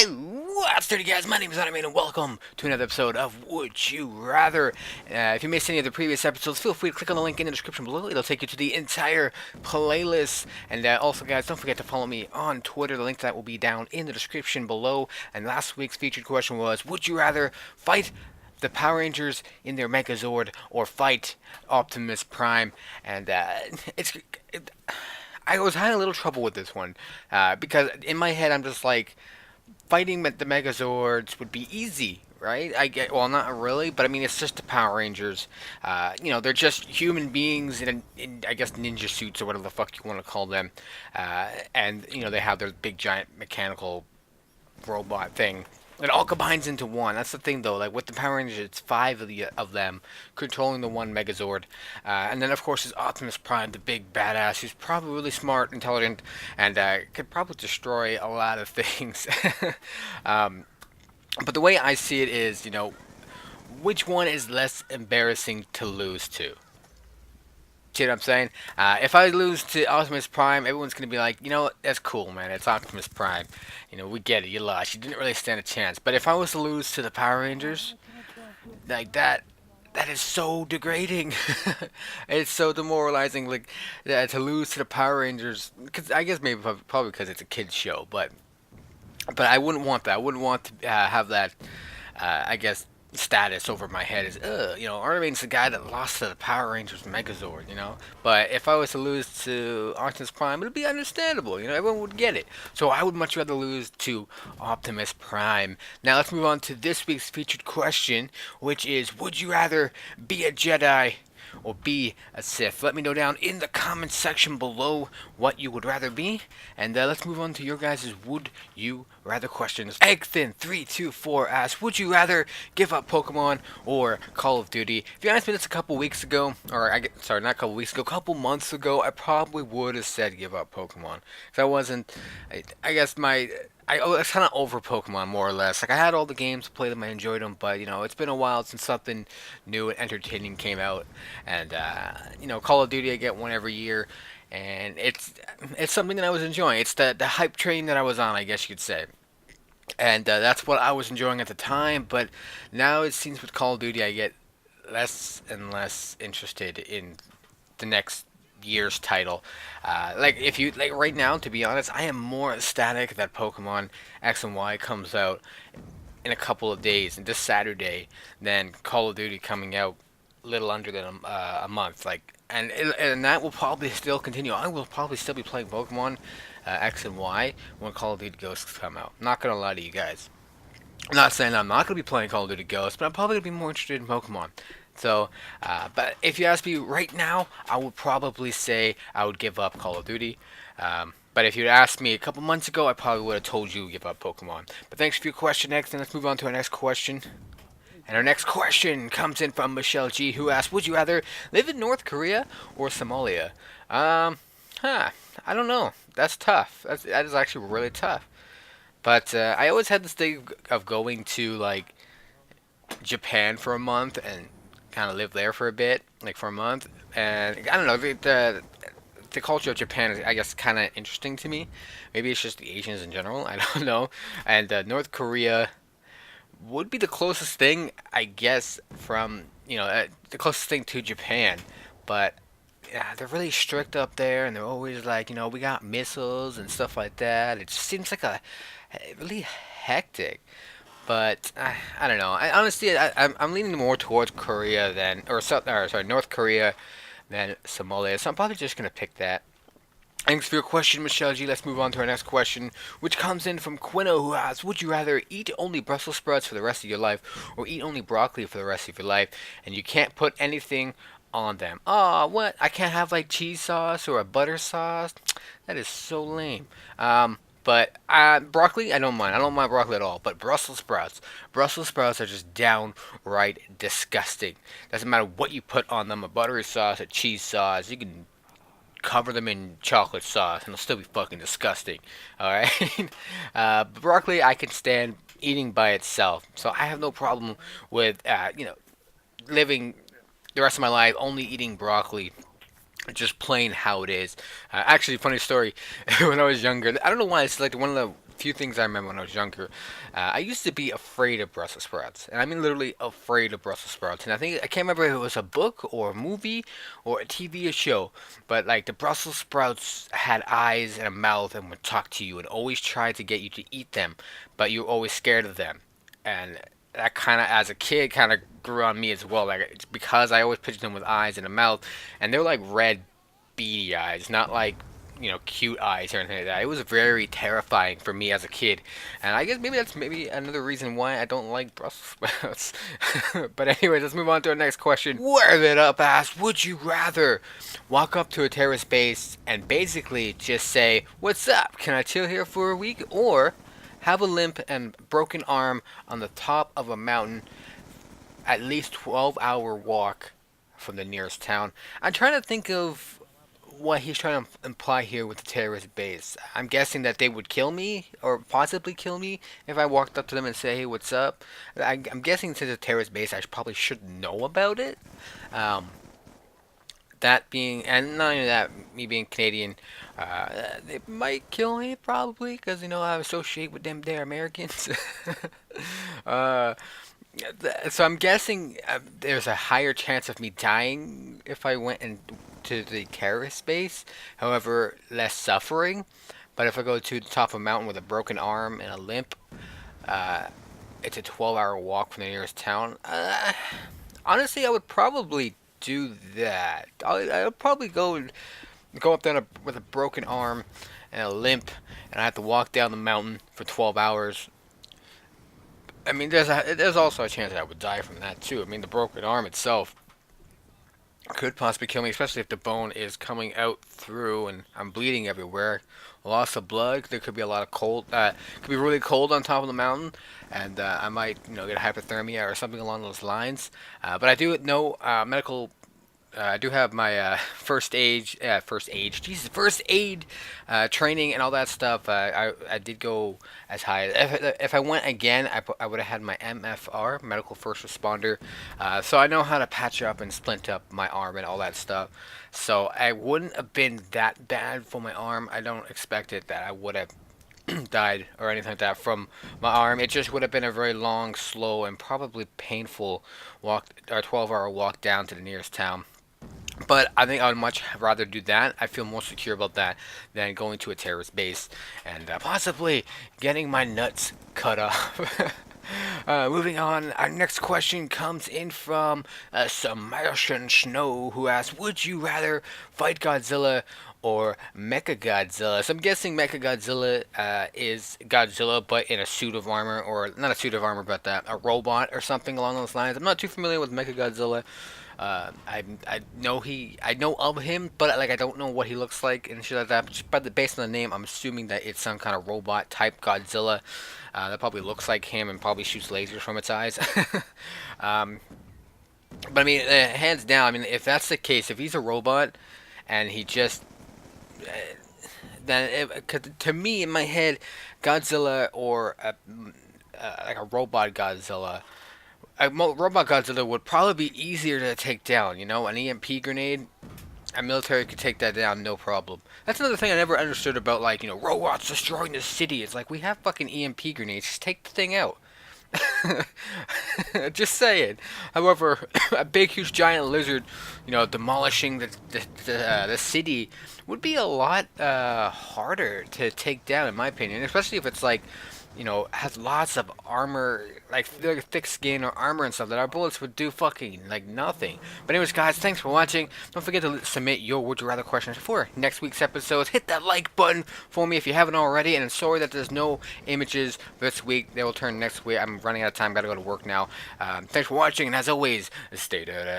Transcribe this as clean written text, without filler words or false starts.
What's 30 guys? My name is Arnimane and welcome to another episode of Would You Rather. If you missed any of the previous episodes, feel free to click on the link in the description below. It'll take you to the entire playlist. And also guys, don't forget to follow me on Twitter. The link to that will be down in the description below. And last week's featured question was, would you rather fight the Power Rangers in their Megazord or fight Optimus Prime? And I was having a little trouble with this one because in my head I'm just like, fighting the Megazords would be easy, right? I get, well, not really, but I mean, it's just the Power Rangers. They're just human beings in I guess ninja suits or whatever the fuck you want to call them, and they have their big giant mechanical robot thing. It all combines into one. That's the thing, though. Like with the Power Rangers, it's five of them controlling the one Megazord, and then of course is Optimus Prime, the big badass, who's probably really smart, intelligent, and could probably destroy a lot of things. But the way I see it is, which one is less embarrassing to lose to? See what I'm saying? If I lose to Optimus Prime, everyone's gonna be like, that's cool, man. It's Optimus Prime. We get it. You lost. You didn't really stand a chance. But if I was to lose to the Power Rangers, like that is so degrading. It's so demoralizing. Like to lose to the Power Rangers, because I guess maybe probably because it's a kids show, but I wouldn't want that. I wouldn't want to have that. I guess status over my head is, Arnimane's the guy that lost to the Power Rangers Megazord. But if I was to lose to Optimus Prime, it would be understandable. Everyone would get it. So I would much rather lose to Optimus Prime. Now let's move on to this week's featured question, which is, would you rather be a Jedi or be a Sith? Let me know down in the comments section below what you would rather be. And let's move on to your guys' would you rather questions. Eggthin324 asks, would you rather give up Pokemon or Call of Duty? If you asked me this a couple weeks ago, sorry, not a couple weeks ago, a couple months ago, I probably would have said give up Pokemon. Because I wasn't, I guess I was kind of over Pokemon, more or less. Like, I had all the games, played them, I enjoyed them, but, it's been a while since something new and entertaining came out. And, Call of Duty, I get one every year, and it's something that I was enjoying. It's the hype train that I was on, I guess you could say. And that's what I was enjoying at the time, but now it seems with Call of Duty, I get less and less interested in the next year's title. If you like right now, to be honest, I am more ecstatic that Pokemon X and Y comes out in a couple of days, and this Saturday, than Call of Duty coming out little under than a month. And that will probably still continue. I will probably still be playing Pokemon X and Y when Call of Duty Ghosts come out. Not gonna lie to you guys. I'm not saying I'm not gonna be playing Call of Duty Ghosts, but I'm probably gonna be more interested in Pokemon. So, but if you ask me right now, I would probably say I would give up Call of Duty. But if you'd asked me a couple months ago, I probably would have told you to give up Pokemon. But thanks for your question, next, and let's move on to our next question. And our next question comes in from Michelle G, who asks, would you rather live in North Korea or Somalia? I don't know. That's tough. That is actually really tough. But I always had this thing of going to, like, Japan for a month and kind of live there for a bit, like for a month. And I don't know, the culture of Japan is, I guess, kind of interesting to me. Maybe it's just the Asians in general. I don't know. And North Korea would be the closest thing, I guess, from the closest thing to Japan. But yeah, they're really strict up there, and they're always like, we got missiles and stuff like that. It just seems like a really hectic. But I don't know. I'm leaning more towards Korea than, North Korea than Somalia. So I'm probably just gonna pick that. Thanks for your question, Michelle G. Let's move on to our next question, which comes in from Quino, who asks, would you rather eat only Brussels sprouts for the rest of your life, or eat only broccoli for the rest of your life, and you can't put anything on them? Oh, what? I can't have like cheese sauce or a butter sauce? That is so lame. But broccoli, I don't mind. I don't mind broccoli at all. But Brussels sprouts are just downright disgusting. Doesn't matter what you put on them, a buttery sauce, a cheese sauce. You can cover them in chocolate sauce, and it'll still be fucking disgusting. All right. Broccoli, I can stand eating by itself, so I have no problem with living the rest of my life only eating broccoli just plain how it is. Actually, funny story. When I was younger, I don't know why it's like one of the few things I remember when I was younger. I used to be afraid of Brussels sprouts, and I mean literally afraid of Brussels sprouts. And I think I can't remember if it was a book or a movie or a TV show, but like the Brussels sprouts had eyes and a mouth and would talk to you and always try to get you to eat them, but you're always scared of them. And that kind of, as a kid, kind of grew on me as well. Like it's because I always pictured them with eyes and a mouth, and they're like red, beady eyes, not like cute eyes or anything like that. It was very terrifying for me as a kid, and I guess maybe that's maybe another reason why I don't like Brussels sprouts. But anyways, let's move on to our next question. Where it up asks, would you rather walk up to a terrorist base and basically just say, "What's up? Can I chill here for a week?" or have a limp and broken arm on the top of a mountain, at least 12-hour walk from the nearest town? I'm trying to think of what he's trying to imply here with the terrorist base. I'm guessing that they would kill me or possibly kill me if I walked up to them and say, "Hey, what's up?" I'm guessing since it's a terrorist base, I probably should know about it. Um, that being, and not only that, me being Canadian, they might kill me probably because I associate with them. They're Americans. uh, so I'm guessing there's a higher chance of me dying if I went into the terrorist base. However, less suffering. But if I go to the top of a mountain with a broken arm and a limp, uh, it's a 12-hour walk from the nearest town. Honestly, I would probably do that. I'll probably go up there with a broken arm and a limp, and I have to walk down the mountain for 12 hours. I mean, there's also a chance that I would die from that too. I mean, the broken arm itself could possibly kill me, especially if the bone is coming out through and I'm bleeding everywhere. Loss of blood. There could be a lot of cold. Could be really cold on top of the mountain, and I might, get hypothermia or something along those lines. But I do know medical. I do have my first aid training and all that stuff. I did go as high. If I went again, I would have had my MFR, medical first responder. So I know how to patch up and splint up my arm and all that stuff. So I wouldn't have been that bad for my arm. I don't expect it that I would have died or anything like that from my arm. It just would have been a very long, slow, and probably painful walk or 12-hour walk down to the nearest town. But I think I would much rather do that. I feel more secure about that than going to a terrorist base and possibly getting my nuts cut off. Moving on, our next question comes in from some Martian Snow who asks, would you rather fight Godzilla or Mechagodzilla? So I'm guessing Mechagodzilla is Godzilla, but in a suit of armor, or not a suit of armor, but a robot or something along those lines. I'm not too familiar with Mechagodzilla. I know of him, but like I don't know what he looks like and shit like that. But just based on the name, I'm assuming that it's some kind of robot type Godzilla that probably looks like him and probably shoots lasers from its eyes. um, but I mean, hands down, I mean, if that's the case, if he's a robot and he just uh, then to me in my head, Godzilla or like a robot Godzilla. Robot Godzilla would probably be easier to take down. An EMP grenade, a military could take that down, no problem. That's another thing I never understood about, like, robots destroying the city. It's like, we have fucking EMP grenades, just take the thing out. Just saying. However, a big, huge, giant lizard, demolishing the city would be a lot harder to take down, in my opinion. Especially if it's like, has lots of armor, like thick skin or armor and stuff that our bullets would do fucking like nothing. But anyways, guys, thanks for watching. Don't forget to submit your would you rather questions for next week's episodes. Hit that like button for me if you haven't already. And I'm sorry that there's no images this week. They will turn next week. I'm running out of time. Gotta go to work now. Thanks for watching, and as always, stay dirty.